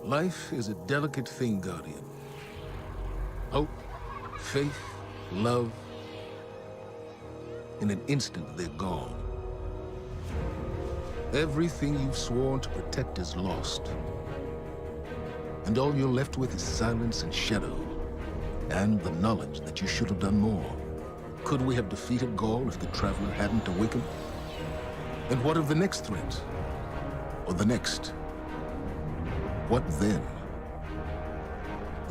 Life is a delicate thing, Guardian. Hope, faith, love. In an instant, they're gone. Everything you've sworn to protect is lost. And all you're left with is silence and shadow, and the knowledge that you should have done more. Could we have defeated Gaul if the Traveler hadn't awakened? And what of the next threat? Or the next? What then?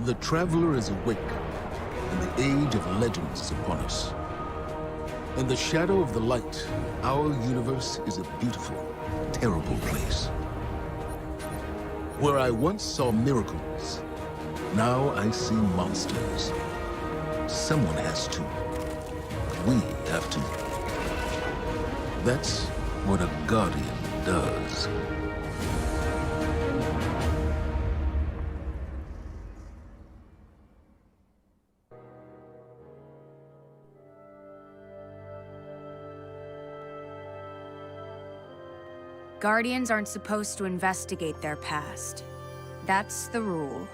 The Traveler is awake, and the age of legends is upon us. In the shadow of the light, our universe is a beautiful, terrible place. Where I once saw miracles, now I see monsters. Someone has to. We have to. That's what a Guardian does. Guardians aren't supposed to investigate their past. That's the rule.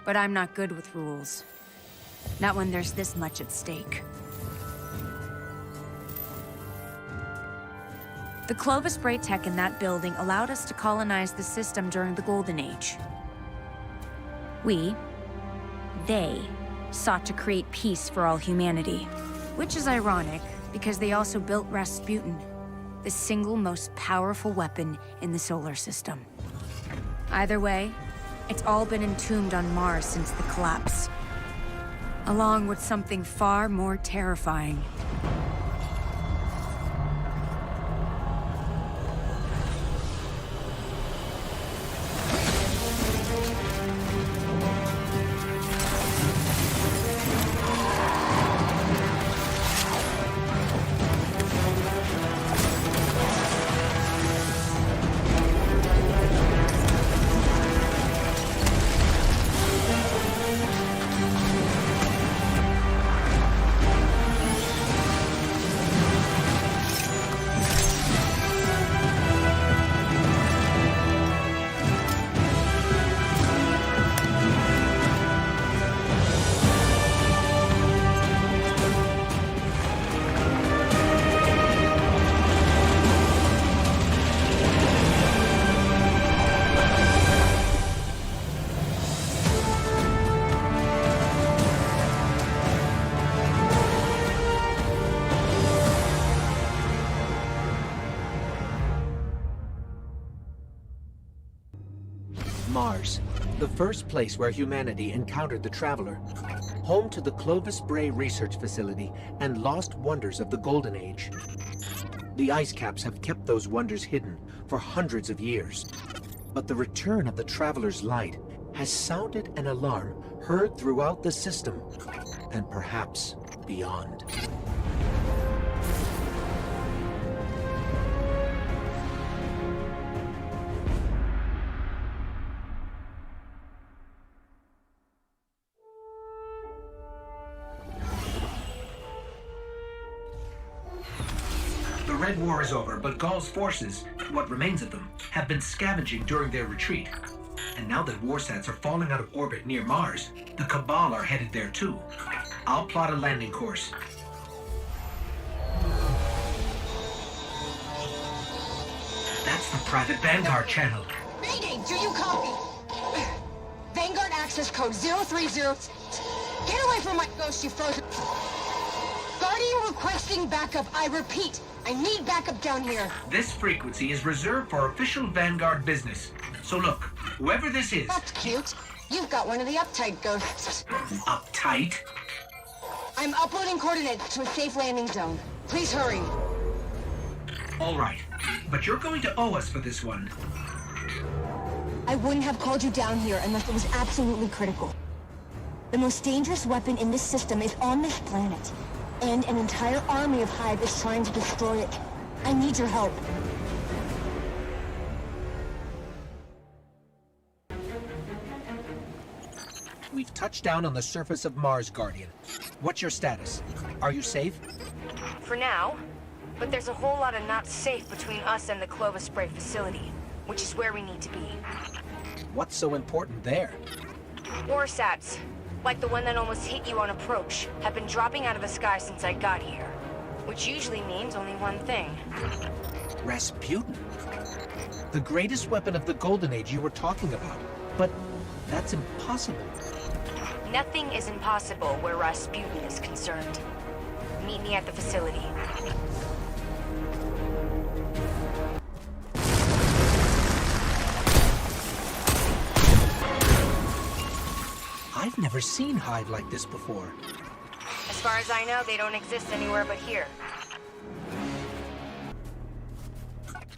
But I'm not good with rules. Not when there's this much at stake. The Clovis Bray tech in that building allowed us to colonize the system during the Golden Age. They, sought to create peace for all humanity. Which is ironic, because they also built Rasputin, the single most powerful weapon in the solar system. Either way, it's all been entombed on Mars since the collapse. Along with something far more terrifying. Mars, the first place where humanity encountered the Traveler, home to the Clovis Bray research facility and lost wonders of the Golden Age. The ice caps have kept those wonders hidden for hundreds of years. But the return of the Traveler's light has sounded an alarm heard throughout the system, and perhaps beyond. The Red War is over, but Gaul's forces, what remains of them, have been scavenging during their retreat. And now that Warsats are falling out of orbit near Mars, the Cabal are headed there too. I'll plot a landing course. That's the private Vanguard channel. Mayday, do you copy? Vanguard access code 030. Get away from my ghost, you frozen. Guardian requesting backup. I repeat, I need backup down here. This frequency is reserved for official Vanguard business. So look, whoever this is... That's cute. You've got one of the uptight ghosts. Uptight? I'm uploading coordinates to a safe landing zone. Please hurry. All right, but you're going to owe us for this one. I wouldn't have called you down here unless it was absolutely critical. The most dangerous weapon in this system is on this planet. And an entire army of Hive is trying to destroy it. I need your help. We've touched down on the surface of Mars, Guardian. What's your status? Are you safe? For now. But there's a whole lot of not safe between us and the Clovis Bray facility, which is where we need to be. What's so important there? Warsats, like the one that almost hit you on approach, have been dropping out of the sky since I got here. Which usually means only one thing. Rasputin? The greatest weapon of the Golden Age you were talking about. But that's impossible. Nothing is impossible where Rasputin is concerned. Meet me at the facility. I've never seen Hive like this before. As far as I know, they don't exist anywhere but here.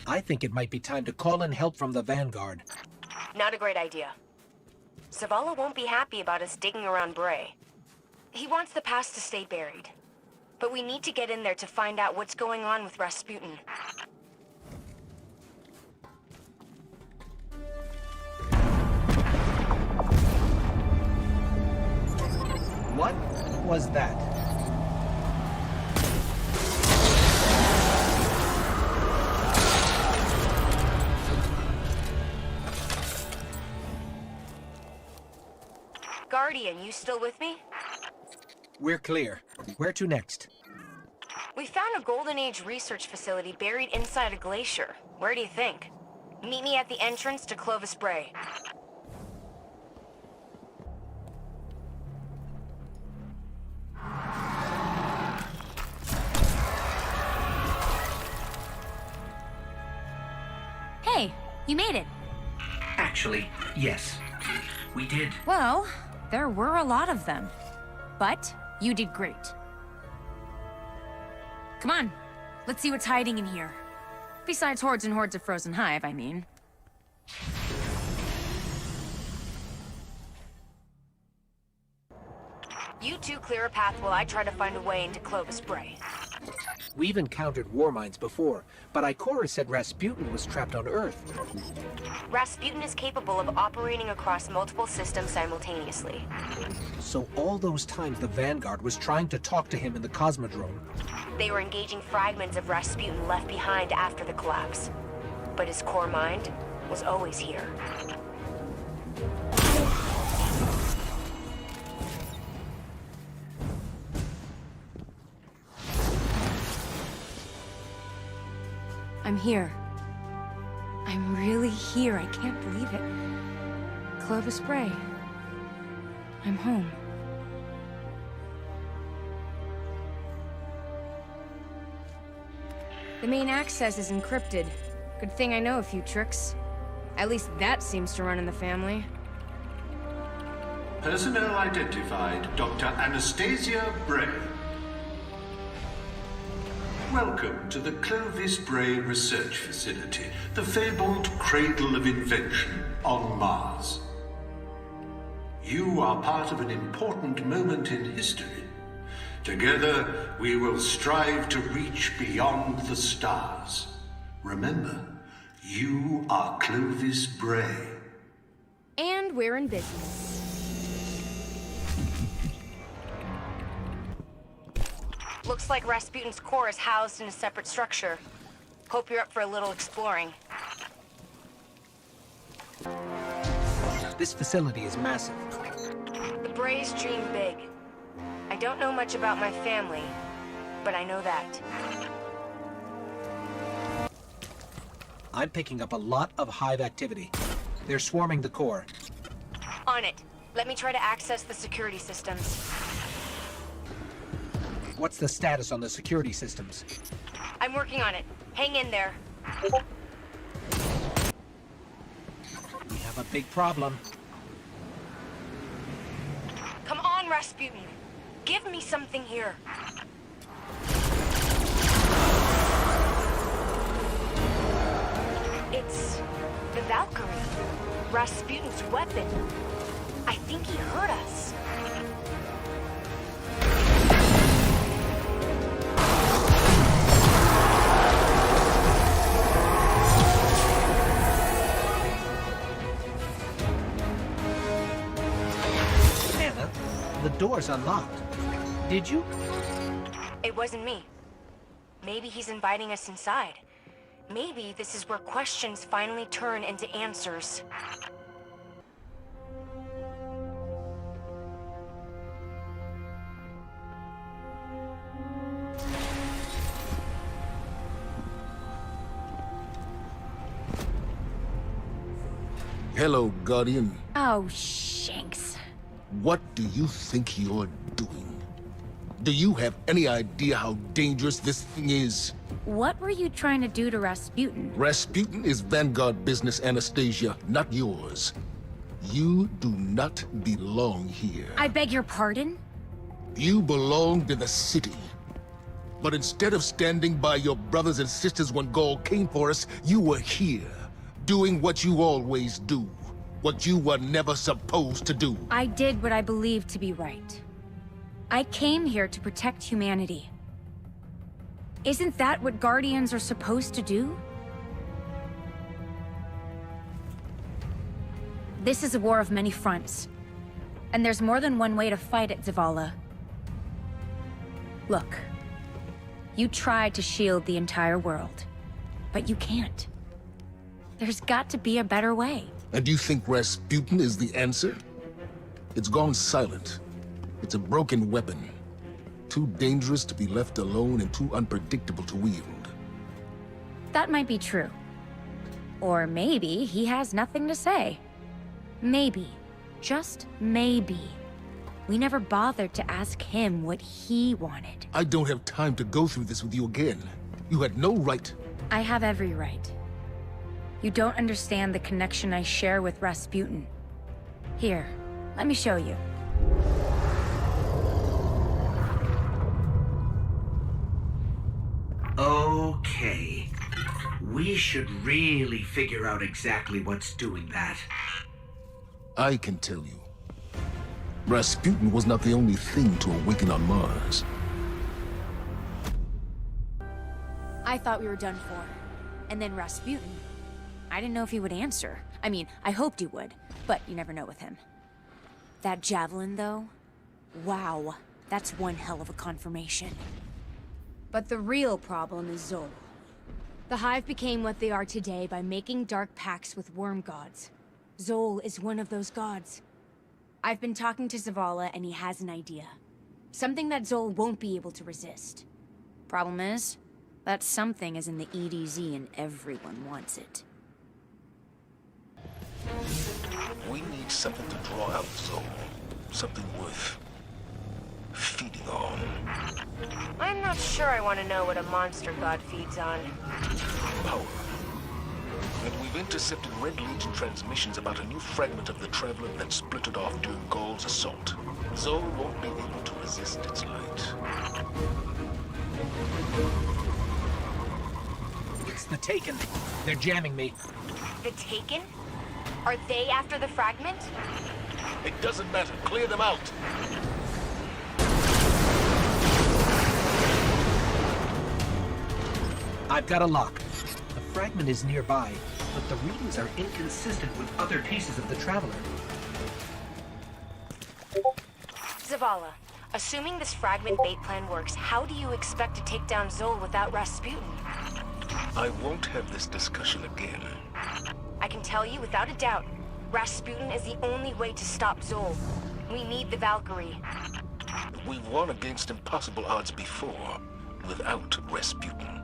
I think it might be time to call in help from the Vanguard. Not a great idea. Zavala won't be happy about us digging around Bray. He wants the past to stay buried. But we need to get in there to find out what's going on with Rasputin. What was that? Guardian, you still with me? We're clear. Where to next? We found a Golden Age research facility buried inside a glacier. Where do you think? Meet me at the entrance to Clovis Bray. Hey, you made it. Actually, yes. We did. Well, there were a lot of them. But you did great. Come on, let's see what's hiding in here. Besides hordes and hordes of frozen Hive, I mean. You two clear a path while I try to find a way into Clovis Bray. We've encountered Warminds before, but Ikora said Rasputin was trapped on Earth. Rasputin is capable of operating across multiple systems simultaneously. So all those times the Vanguard was trying to talk to him in the Cosmodrome. They were engaging fragments of Rasputin left behind after the collapse. But his core mind was always here. I'm here. I'm really here. I can't believe it. Clovis Bray. I'm home. The main access is encrypted. Good thing I know a few tricks. At least that seems to run in the family. Personnel identified, Dr. Anastasia Bray. Welcome to the Clovis Bray Research Facility, the fabled cradle of invention on Mars. You are part of an important moment in history. Together, we will strive to reach beyond the stars. Remember, you are Clovis Bray. And we're in business. Looks like Rasputin's core is housed in a separate structure. Hope you're up for a little exploring. This facility is massive. The Brays dream big. I don't know much about my family, but I know that. I'm picking up a lot of Hive activity. They're swarming the core. On it. Let me try to access the security systems. What's the status on the security systems? I'm working on it. Hang in there. We have a big problem. Come on, Rasputin. Give me something here. It's the Valkyrie. Rasputin's weapon. I think he heard us. Anna, the door's unlocked. Did you? It wasn't me. Maybe he's inviting us inside. Maybe this is where questions finally turn into answers. Hello, Guardian. Oh, shanks. What do you think you're doing? Do you have any idea how dangerous this thing is? What were you trying to do to Rasputin? Rasputin is Vanguard business, Anastasia, not yours. You do not belong here. I beg your pardon? You belonged in the city. But instead of standing by your brothers and sisters when Gaul came for us, you were here, doing what you always do. What you were never supposed to do. I did what I believed to be right. I came here to protect humanity. Isn't that what Guardians are supposed to do? This is a war of many fronts. And there's more than one way to fight it, Zavala. Look. You tried to shield the entire world. But you can't. There's got to be a better way. And you think Rasputin is the answer? It's gone silent. It's a broken weapon. Too dangerous to be left alone and too unpredictable to wield. That might be true. Or maybe he has nothing to say. Maybe. Just maybe. We never bothered to ask him what he wanted. I don't have time to go through this with you again. You had no right. I have every right. You don't understand the connection I share with Rasputin. Here, let me show you. Okay. We should really figure out exactly what's doing that. I can tell you. Rasputin was not the only thing to awaken on Mars. I thought we were done for. And then Rasputin. I didn't know if he would answer. I mean, I hoped he would, but you never know with him. That javelin, though? Wow, that's one hell of a confirmation. But the real problem is Zol. The Hive became what they are today by making dark pacts with worm gods. Zol is one of those gods. I've been talking to Zavala, and he has an idea. Something that Zol won't be able to resist. Problem is, that something is in the EDZ and everyone wants it. We need something to draw out Zol. Something worth feeding on. I'm not sure I want to know what a monster god feeds on. Power. And we've intercepted Red Legion transmissions about a new fragment of the Traveler that splintered off during Gaul's assault. Zol won't be able to resist its light. It's the Taken. They're jamming me. The Taken? Are they after the fragment? It doesn't matter. Clear them out. I've got a lock. The fragment is nearby, but the readings are inconsistent with other pieces of the Traveler. Zavala, assuming this fragment bait plan works, how do you expect to take down Zol without Rasputin? I won't have this discussion again. I can tell you without a doubt, Rasputin is the only way to stop Zol. We need the Valkyrie. We've won against impossible odds before, without Rasputin.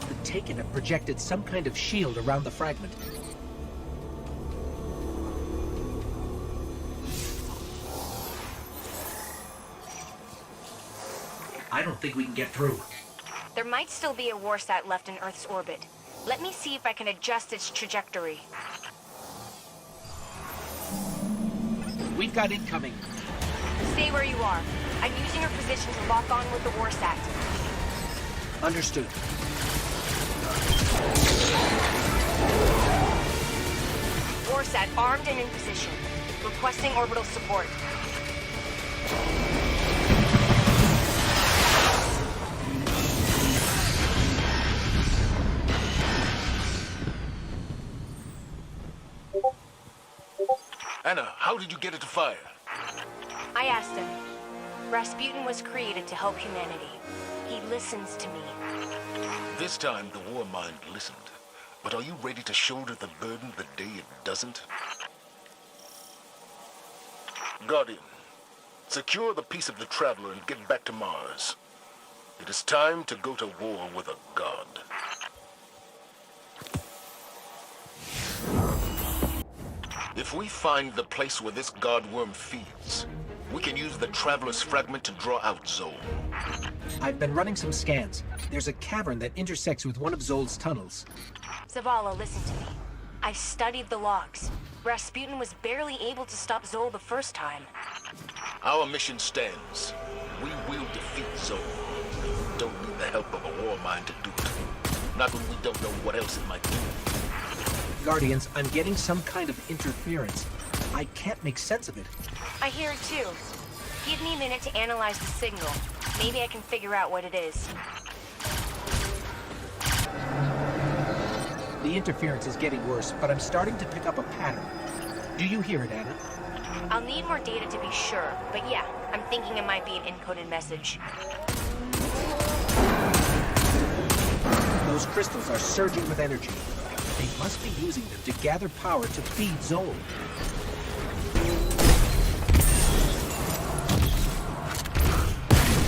The Taken have projected some kind of shield around the fragment. I don't think we can get through. There might still be a Warsat left in Earth's orbit. Let me see if I can adjust its trajectory. We've got incoming. Stay where you are. I'm using your position to lock on with the Warsat. Understood. Warsat armed and in position. Requesting orbital support. Anna, how did you get it to fire? I asked him. Rasputin was created to help humanity. He listens to me. This time, the Warmind listened. But are you ready to shoulder the burden the day it doesn't? Guardian, secure the piece of the Traveler and get back to Mars. It is time to go to war with a god. If we find the place where this godworm feeds, we can use the Traveler's Fragment to draw out Zol. I've been running some scans. There's a cavern that intersects with one of Zol's tunnels. Zavala, listen to me. I studied the logs. Rasputin was barely able to stop Zol the first time. Our mission stands. We will defeat Zol. We don't need the help of a Warmind to do it. Not when we don't know what else it might do. Guardians, I'm getting some kind of interference. I can't make sense of it. I hear it too. Give me a minute to analyze the signal. Maybe I can figure out what it is. The interference is getting worse, but I'm starting to pick up a pattern. Do you hear it, Anna? I'll need more data to be sure, but yeah, I'm thinking it might be an encoded message. Those crystals are surging with energy. They must be using them to gather power to feed Zol.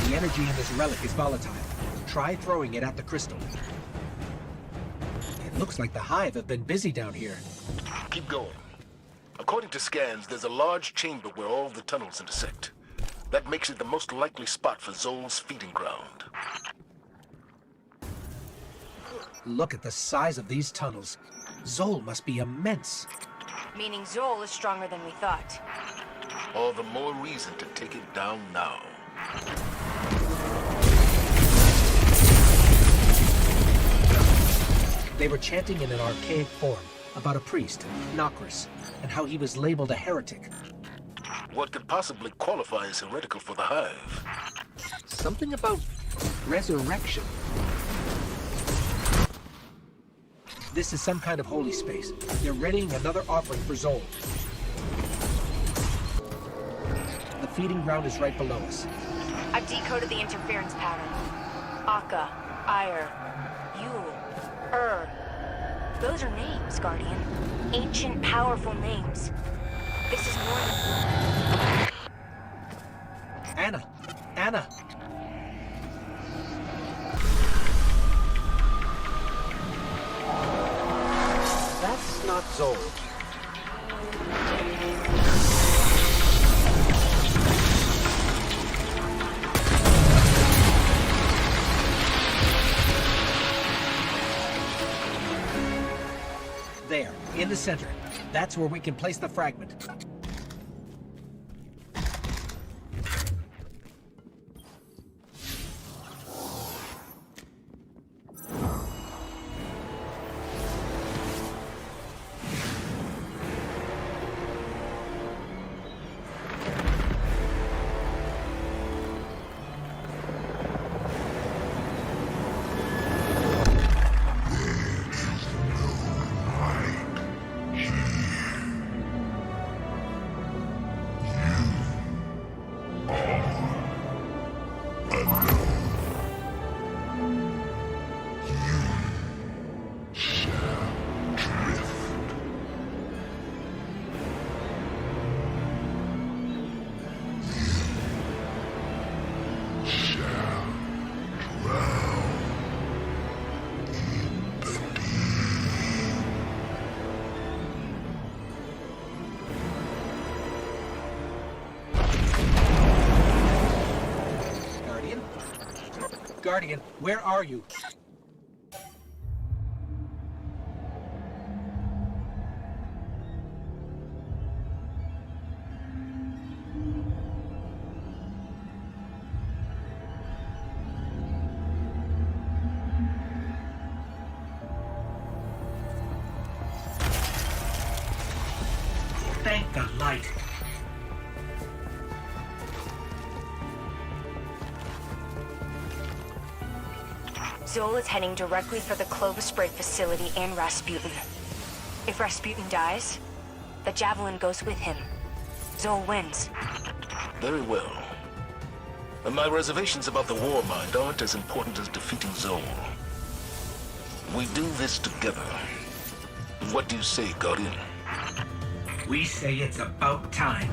The energy in this relic is volatile. Try throwing it at the crystal. It looks like the Hive have been busy down here. Keep going. According to scans, there's a large chamber where all the tunnels intersect. That makes it the most likely spot for Zol's feeding ground. Look at the size of these tunnels. Zol must be immense. Meaning Zol is stronger than we thought. All the more reason to take it down now. They were chanting in an archaic form about a priest, Nokris, and how he was labeled a heretic. What could possibly qualify as heretical for the Hive? Something about resurrection. This is some kind of holy space. They're readying another offering for Zol. The feeding ground is right below us. I've decoded the interference pattern. Akka, Ire, Yule, Those are names, Guardian. Ancient, powerful names. This is more than... Anna! Anna! That's not Zol. There, in the center. That's where we can place the fragment. Guardian, where are you? Thank the light. Zol is heading directly for the Clovis Bray facility and Rasputin. If Rasputin dies, the Javelin goes with him. Zol wins. Very well. And my reservations about the Warmind aren't as important as defeating Zol. We do this together. What do you say, Guardian? We say it's about time.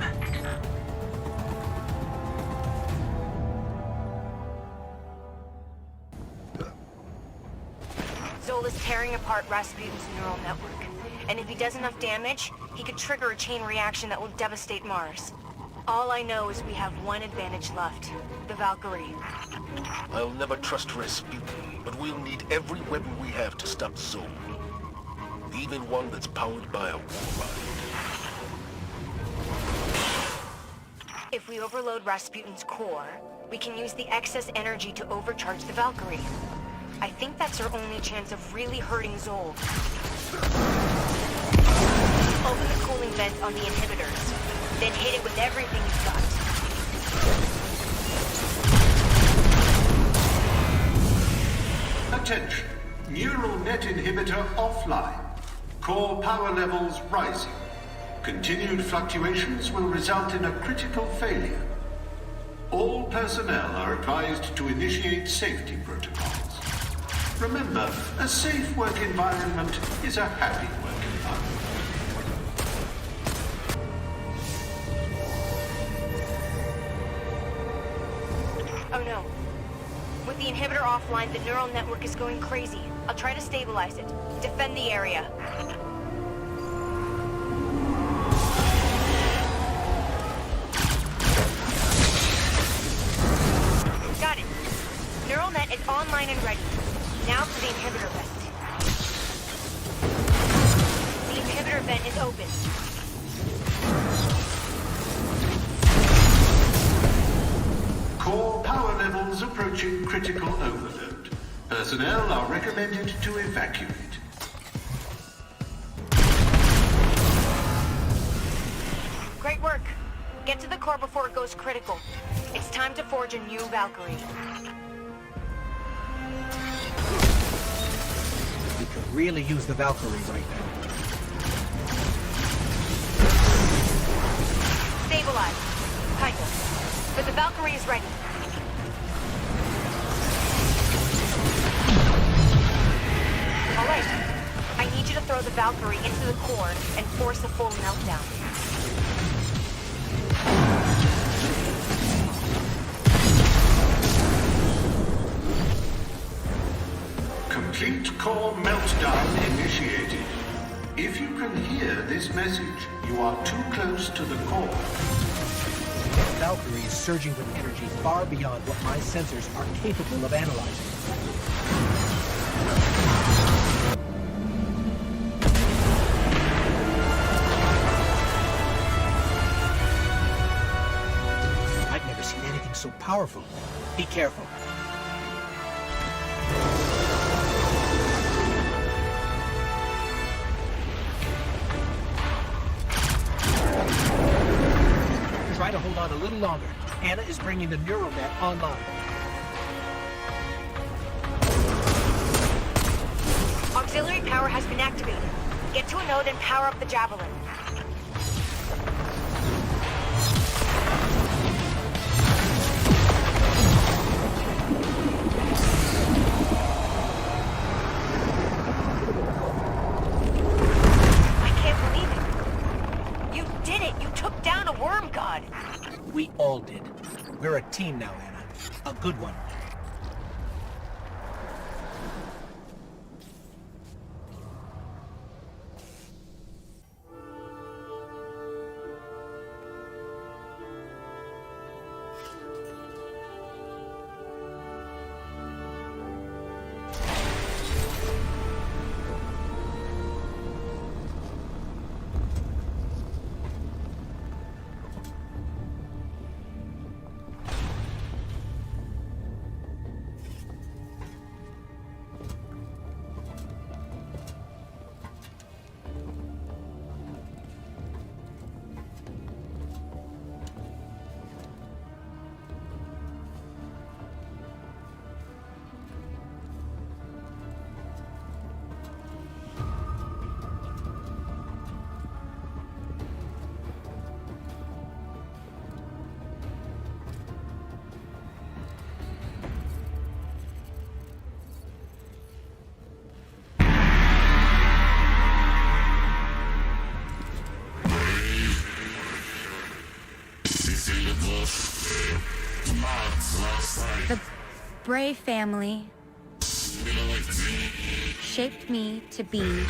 Zol is tearing apart Rasputin's neural network. And if he does enough damage, he could trigger a chain reaction that will devastate Mars. All I know is we have one advantage left. The Valkyrie. I'll never trust Rasputin, but we'll need every weapon we have to stop Zol. Even one that's powered by a Warmind. If we overload Rasputin's core, we can use the excess energy to overcharge the Valkyrie. I think that's our only chance of really hurting Zol. Open the cooling vent on the inhibitors, then hit it with everything you've got. Attention. Neural net inhibitor offline. Core power levels rising. Continued fluctuations will result in a critical failure. All personnel are advised to initiate safety protocols. Remember, a safe work environment is a happy work environment. Oh no. With the inhibitor offline, the neural network is going crazy. I'll try to stabilize it. Defend the area. Got it. Neural net is online and ready. Now for the inhibitor vent. The inhibitor vent is open. Core power levels approaching critical overload. Personnel are recommended to evacuate. Great work. Get to the core before it goes critical. It's time to forge a new Valkyrie. We could really use the Valkyrie right now. Stabilize. Kind of. But the Valkyrie is ready. All right. I need you to throw the Valkyrie into the core and force a full meltdown. Complete core meltdown initiated. If you can hear this message, you are too close to the core. The Valkyrie is surging with energy far beyond what my sensors are capable of analyzing. I've never seen anything so powerful. Be careful. Try to hold on a little longer. Anna is bringing the neural net online. Auxiliary power has been activated. Get to a node and power up the Javelin. We all did. We're a team now, Anna. A good one. The Bray family shaped me to be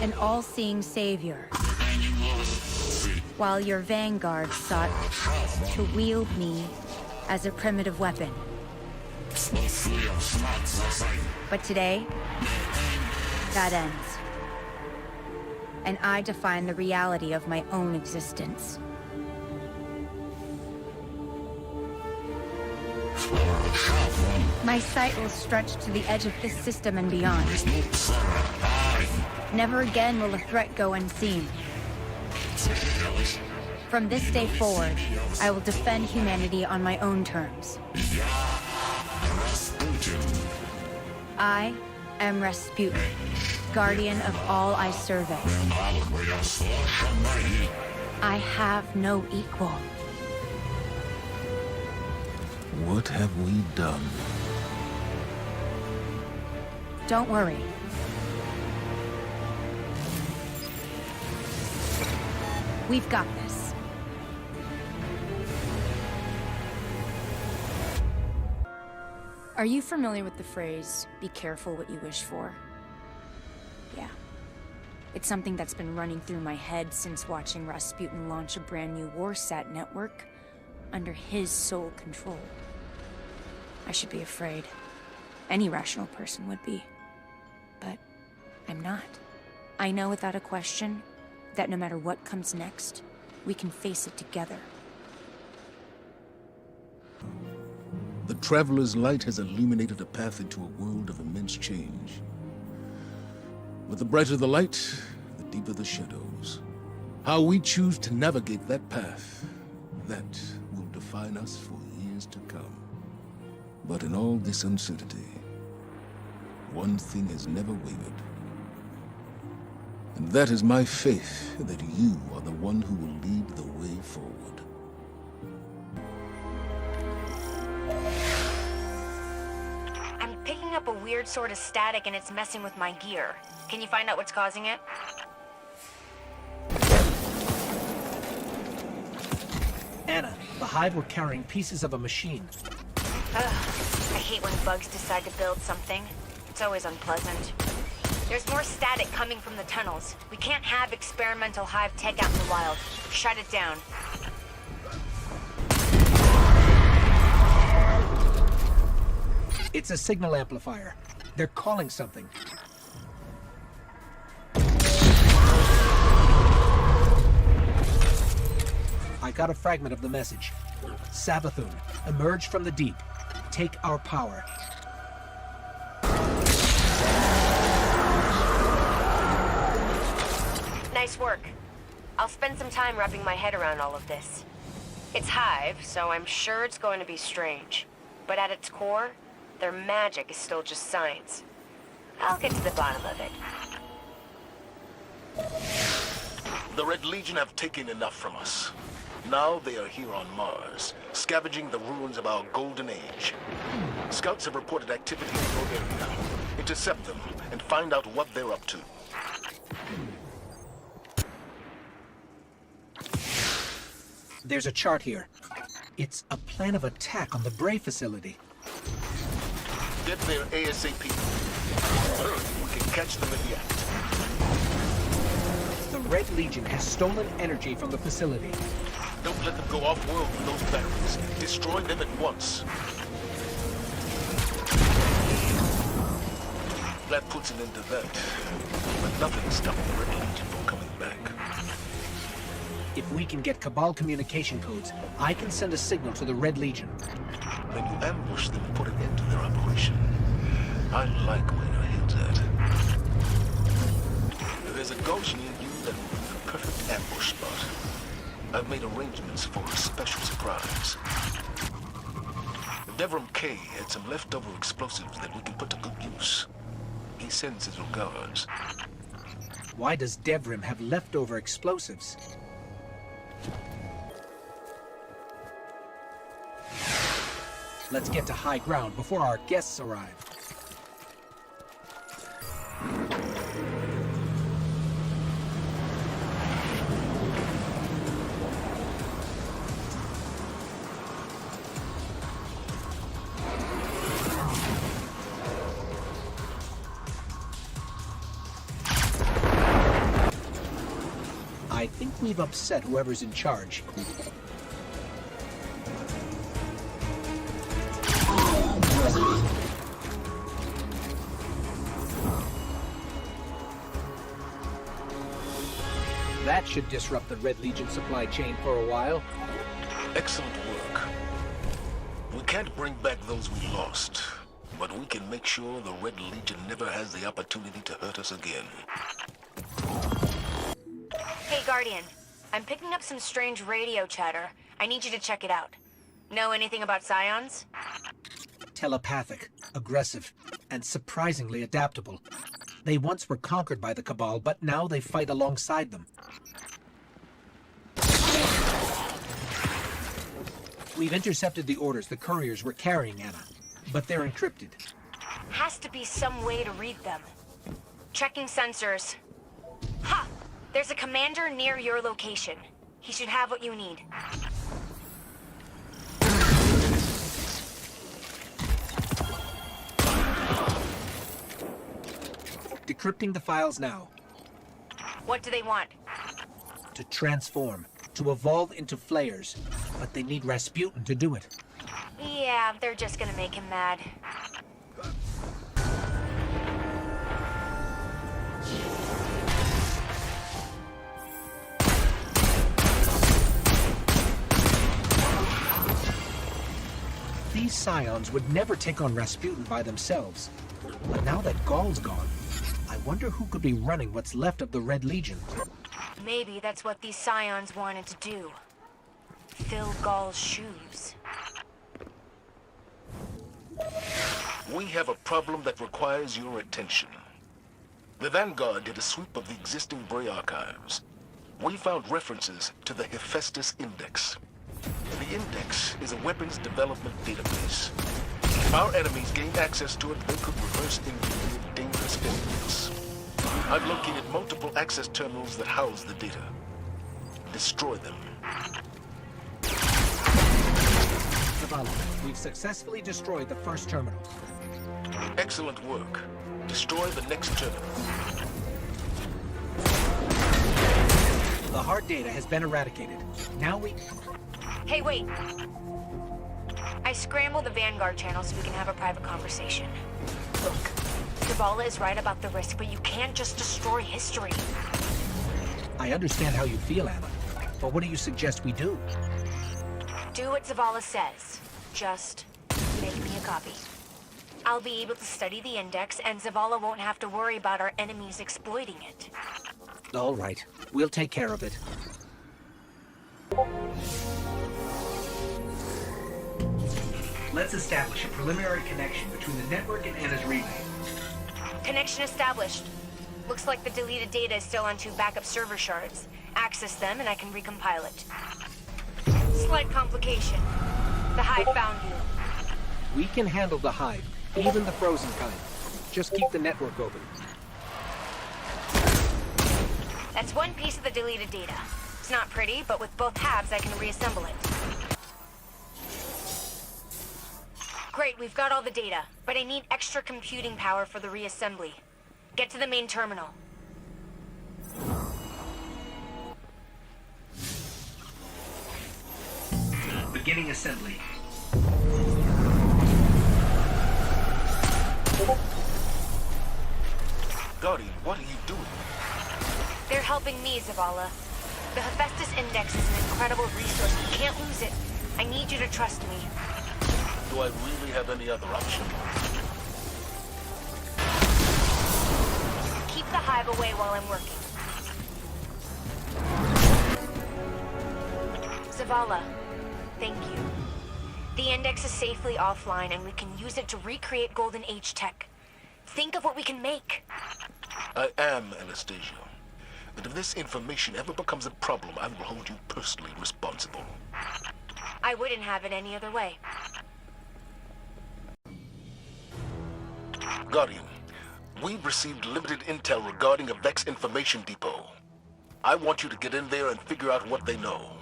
an all-seeing savior, while your vanguard sought to wield me as a primitive weapon. But today, that ends. And I define the reality of my own existence. My sight will stretch to the edge of this system and beyond. Never again will a threat go unseen. From this day forward, I will defend humanity on my own terms. I am Rasputin, guardian of all I survey. I have no equal. What have we done? Don't worry. We've got this. Are you familiar with the phrase, "Be careful what you wish for"? Yeah. It's something that's been running through my head since watching Rasputin launch a brand new Warsat network under his sole control. I should be afraid. Any rational person would be. But I'm not. I know without a question that no matter what comes next, we can face it together. The Traveler's light has illuminated a path into a world of immense change. But the brighter the light, the deeper the shadows. How we choose to navigate that path, that will define us for years to come. But in all this uncertainty, one thing has never wavered. And that is my faith that you are the one who will lead the way forward. I'm picking up a weird sort of static and it's messing with my gear. Can you find out what's causing it? Anna, the Hive were carrying pieces of a machine. Ugh, I hate when bugs decide to build something. It's always unpleasant. There's more static coming from the tunnels. We can't have experimental Hive tech out in the wild. Shut it down. It's a signal amplifier. They're calling something. I got a fragment of the message. Savathun, emerge from the deep. Take our power. Nice work. I'll spend some time wrapping my head around all of this. It's Hive, so I'm sure it's going to be strange. But at its core, their magic is still just science. I'll get to the bottom of it. The Red Legion have taken enough from us. Now they are here on Mars, scavenging the ruins of our Golden Age. Scouts have reported activity in your area. Intercept them and find out what they're up to. There's a chart here. It's a plan of attack on the Bray facility. Get there ASAP. We can catch them in the act. The Red Legion has stolen energy from the facility. Don't let them go off-world with those batteries. Destroy them at once. That puts an end to that. But nothing is stopping the Red Legion from coming back. If we can get Cabal communication codes, I can send a signal to the Red Legion. When you ambush them and put an end to their operation, I like where your head's at. There's a gulch near you that will be the perfect ambush spot. I've made arrangements for a special surprise. Devram K had some leftover explosives that we can put to good use. He sends his regards. Why does Devrim have leftover explosives? Let's get to high ground before our guests arrive. we've upset whoever's in charge. That should disrupt the Red Legion supply chain for a while. Excellent work. We can't bring back those we lost, but we can make sure the Red Legion never has the opportunity to hurt us again. Hey, Guardian. I'm picking up some strange radio chatter. I need you to check it out. Know anything about Psions? Telepathic, aggressive, and surprisingly adaptable. They once were conquered by the Cabal, but now they fight alongside them. We've intercepted the orders the couriers were carrying, Anna, but they're encrypted. Has to be some way to read them. Checking sensors. Ha! There's a commander near your location. He should have what you need. Decrypting the files now. What do they want? To transform, to evolve into flayers, but they need Rasputin to do it. Yeah, they're just gonna make him mad. These Psions would never take on Rasputin by themselves. But now that Gaul's gone, I wonder who could be running what's left of the Red Legion. Maybe that's what these Psions wanted to do. Fill Gaul's shoes. We have a problem that requires your attention. The Vanguard did a sweep of the existing Bray archives. We found references to the Hephaestus Index. The Index is a weapons development database. If our enemies gained access to it, they could reverse engineer dangerous enemies. I've located multiple access terminals that house the data. Destroy them. Zavala, we've successfully destroyed the first terminal. Excellent work. Destroy the next terminal. The hard data has been eradicated. Now we... Hey, wait. I scrambled the Vanguard channel so we can have a private conversation. Look, Zavala is right about the risk, but you can't just destroy history. I understand how you feel, Anna. But what do you suggest we do? Do what Zavala says. Just make me a copy. I'll be able to study the Index, and Zavala won't have to worry about our enemies exploiting it. All right. We'll take care of it. Let's establish a preliminary connection between the network and Anna's relay. Connection established. Looks like the deleted data is still on 2 backup server shards. Access them and I can recompile it. Slight complication. The Hive found you. We can handle the Hive, even the frozen kind. Just keep the network open. That's one piece of the deleted data. It's not pretty, but with both halves I can reassemble it. Great, we've got all the data, but I need extra computing power for the reassembly. Get to the main terminal. Beginning assembly. Guardian, what are you doing? They're helping me, Zavala. The Hephaestus Index is an incredible resource. We can't lose it. I need you to trust me. Do I really have any other option? Keep the Hive away while I'm working. Zavala, thank you. The Index is safely offline and we can use it to recreate Golden Age tech. Think of what we can make. I am Anastasia. And if this information ever becomes a problem, I will hold you personally responsible. I wouldn't have it any other way. Guardian, we've received limited intel regarding a Vex information depot. I want you to get in there and figure out what they know.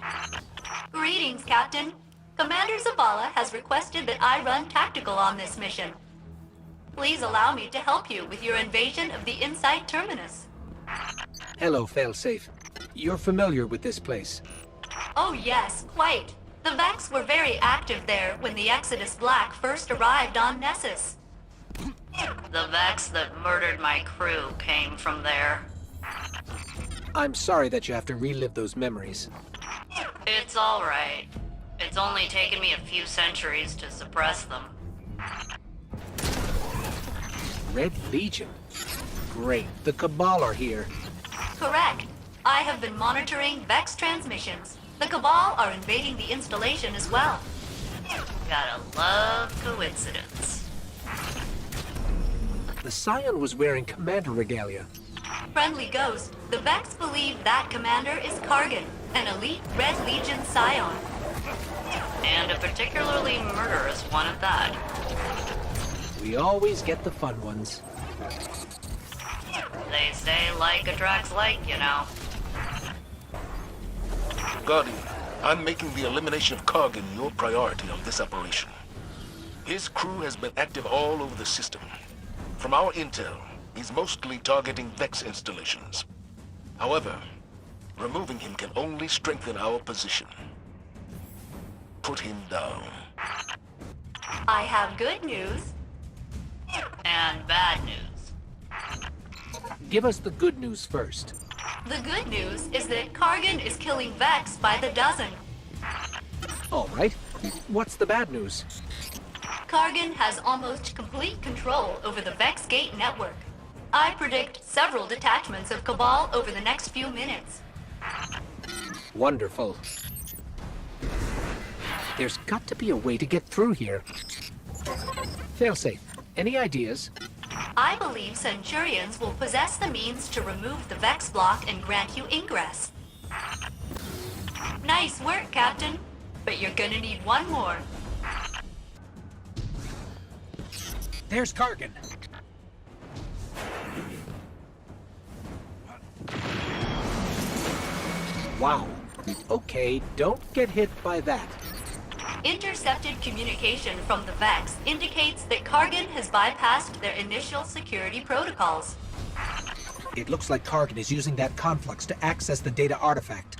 Greetings, Captain. Commander Zavala has requested that I run tactical on this mission. Please allow me to help you with your invasion of the Insight Terminus. Hello, Failsafe. You're familiar with this place? Oh yes, quite. The Vex were very active there when the Exodus Black first arrived on Nessus. The Vex that murdered my crew came from there. I'm sorry that you have to relive those memories. It's all right. It's only taken me a few centuries to suppress them. Red Legion? Great, the Cabal are here. Correct. I have been monitoring Vex transmissions. The Cabal are invading the installation as well. Gotta love coincidence. The Scion was wearing Commander regalia. Friendly Ghost, the Vex believe that commander is Kargan, an elite Red Legion Scion. And a particularly murderous one at that. We always get the fun ones. They say like attracts like, you know. Guardian, I'm making the elimination of Kargan your priority on this operation. His crew has been active all over the system. From our intel, he's mostly targeting Vex installations. However, removing him can only strengthen our position. Put him down. I have good news. And bad news. Give us the good news first. The good news is that Kargan is killing Vex by the dozen. All right. What's the bad news? Kargan has almost complete control over the Vex Gate network. I predict several detachments of Cabal over the next few minutes. Wonderful. There's got to be a way to get through here. Failsafe, any ideas? I believe Centurions will possess the means to remove the Vex block and grant you ingress. Nice work, Captain. But you're gonna need one more. There's Kargan. Wow. Okay, don't get hit by that. Intercepted communication from the Vex indicates that Kargan has bypassed their initial security protocols. It looks like Kargan is using that conflux to access the data artifact.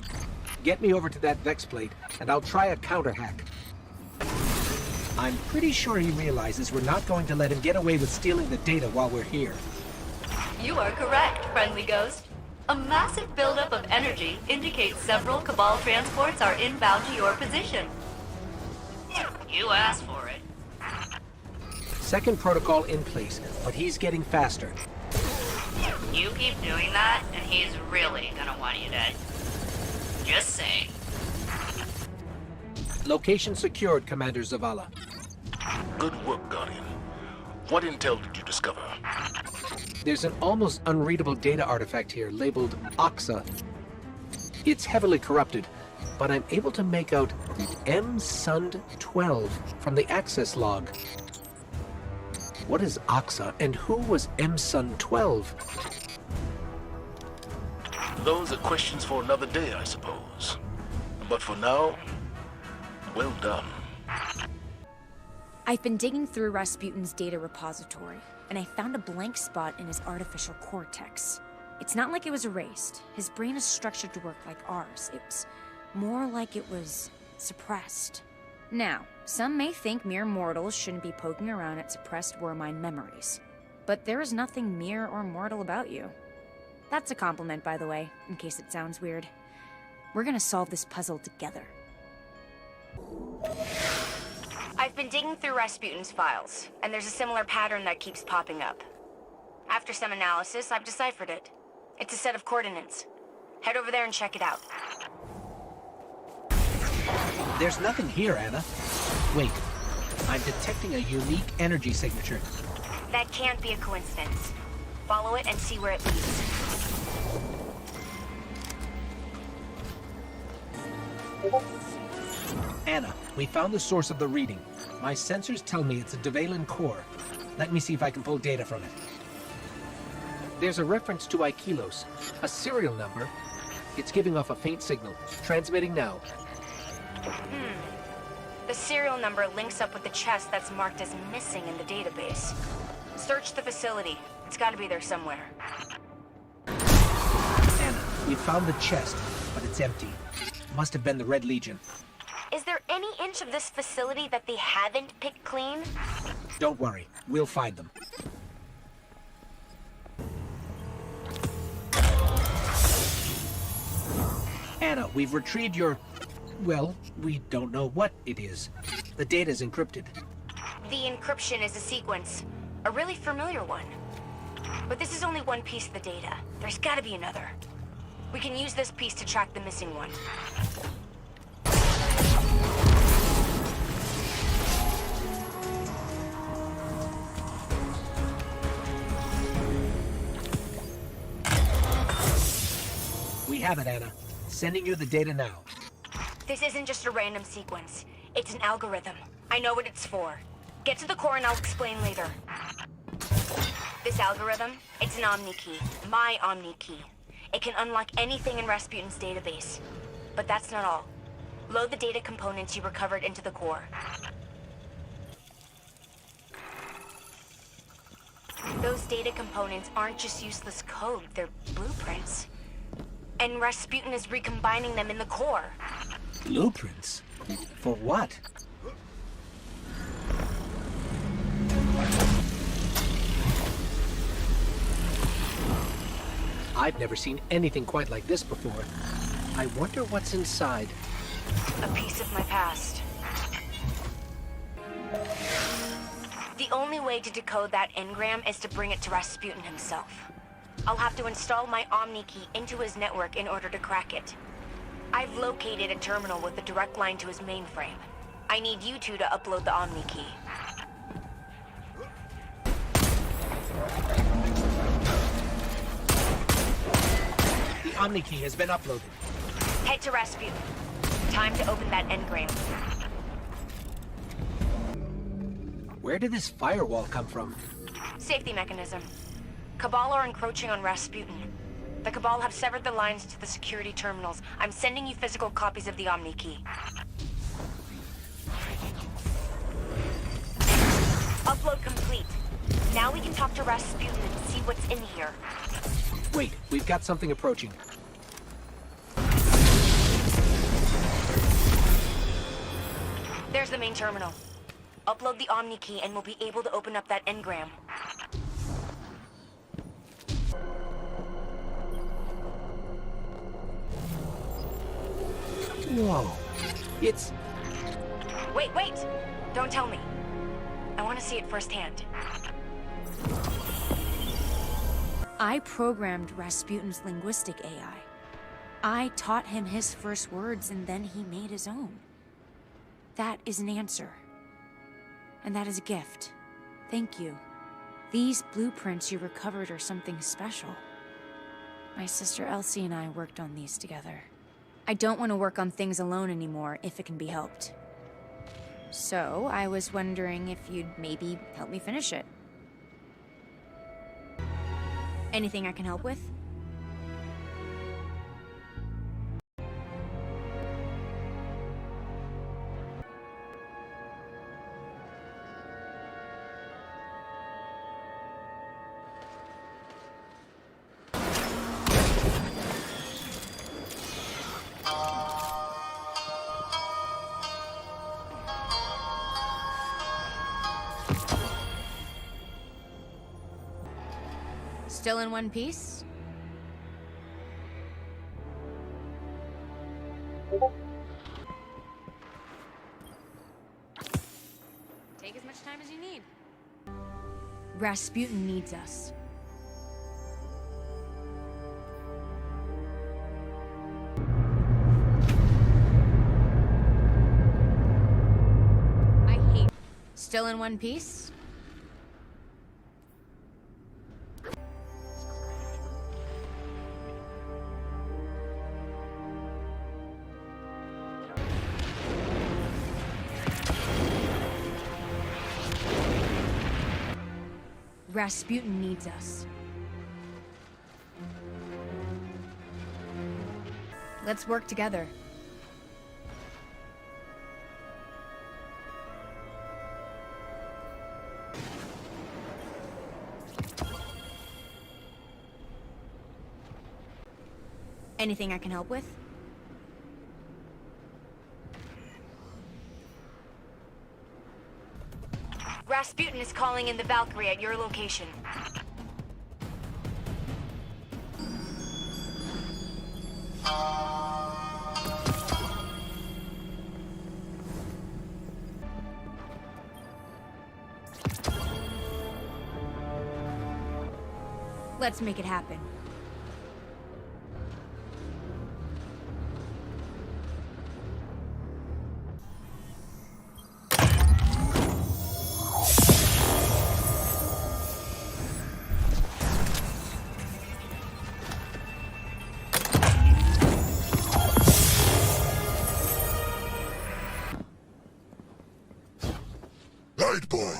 Get me over to that Vex plate, and I'll try a counter-hack. I'm pretty sure he realizes we're not going to let him get away with stealing the data while we're here. You are correct, Friendly Ghost. A massive buildup of energy indicates several Cabal transports are inbound to your position. You asked for it. Second protocol in place, but he's getting faster. You keep doing that, and he's really gonna want you dead. Just saying. Location secured, Commander Zavala. Good work, Guardian. What intel did you discover? There's an almost unreadable data artifact here labeled Oxa. It's heavily corrupted, but I'm able to make out M-Sund-12 from the access log. What is Oxa, and who was M-Sund-12? Those are questions for another day, I suppose. But for now, well done. I've been digging through Rasputin's data repository, and I found a blank spot in his artificial cortex. It's not like it was erased. His brain is structured to work like ours. It was more like it was suppressed. Now, some may think mere mortals shouldn't be poking around at suppressed Warmind memories. But there is nothing mere or mortal about you. That's a compliment, by the way, in case it sounds weird. We're gonna solve this puzzle together. I've been digging through Rasputin's files, and there's a similar pattern that keeps popping up. After some analysis, I've deciphered it. It's a set of coordinates. Head over there and check it out. There's nothing here, Anna. Wait, I'm detecting a unique energy signature. That can't be a coincidence. Follow it and see where it leads. Anna, we found the source of the reading. My sensors tell me it's a Devalan core. Let me see if I can pull data from it. There's a reference to Aikilos, a serial number. It's giving off a faint signal. Transmitting now. The serial number links up with the chest that's marked as missing in the database. Search the facility. It's gotta be there somewhere. Anna, We found the chest, but it's empty. Must have been the Red Legion. Is there any inch of this facility that they haven't picked clean? Don't worry, we'll find them. Anna, we've retrieved your... well, we don't know what it is. The data's encrypted. The encryption is a sequence. A really familiar one. But this is only one piece of the data. There's gotta be another. We can use this piece to track the missing one. We have it, Anna. Sending you the data now. This isn't just a random sequence. It's an algorithm. I know what it's for. Get to the core and I'll explain later. This algorithm, it's an Omni key. My Omni key. It can unlock anything in Rasputin's database. But that's not all. Load the data components you recovered into the core. Those data components aren't just useless code, they're blueprints. And Rasputin is recombining them in the core. Blueprints? For what? I've never seen anything quite like this before. I wonder what's inside. A piece of my past. The only way to decode that engram is to bring it to Rasputin himself. I'll have to install my Omni key into his network in order to crack it. I've located a terminal with a direct line to his mainframe. I need you two to upload the Omni key. The Omni key has been uploaded. Head to Rasputin. Time to open that engram. Where did this firewall come from? Safety mechanism. Cabal are encroaching on Rasputin. The Cabal have severed the lines to the security terminals. I'm sending you physical copies of the Omni key. Upload complete. Now we can talk to Rasputin and see what's in here. Wait, we've got something approaching. There's the main terminal. Upload the Omni key and we'll be able to open up that engram. Whoa. It's... Wait! Don't tell me. I want to see it firsthand. I programmed Rasputin's linguistic AI. I taught him his first words and then he made his own. That is an answer. And that is a gift. Thank you. These blueprints you recovered are something special. My sister Elsie and I worked on these together. I don't want to work on things alone anymore if it can be helped. So, I was wondering if you'd maybe help me finish it. Anything I can help with? Still in one piece? Take as much time as you need. Rasputin needs us. I hate... Still in one piece? Rasputin needs us. Let's work together. Anything I can help with? Rasputin is calling in the Valkyrie at your location. Let's make it happen. Lightborn,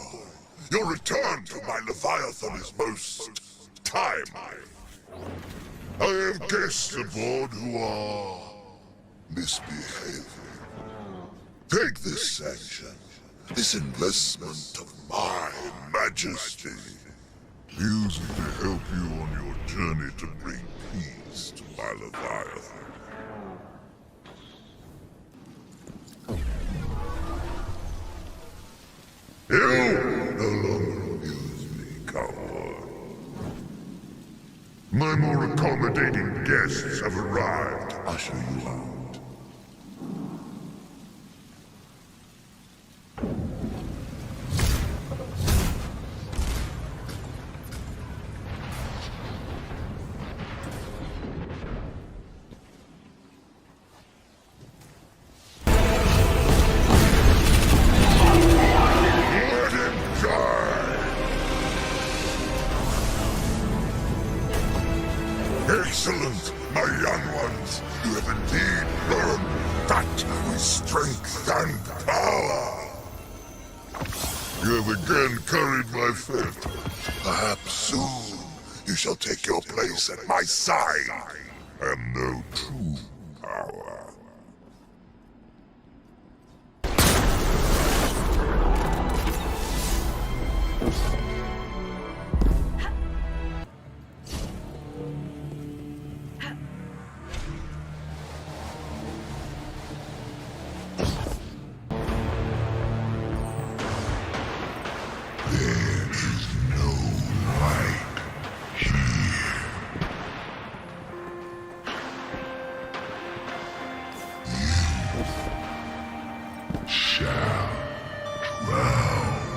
your return to my Leviathan is most timely. I have guests aboard who are misbehaving. Take this sanction, this investment of my majesty. Use it to help you on your journey to bring peace to my Leviathan. You no longer amuse me, coward. My more accommodating guests have arrived to usher you out. Excellent, my young ones. You have indeed learned that with strength and power. You have again carried my fate. Perhaps soon you shall take your place at my side and know true power. Shall drown.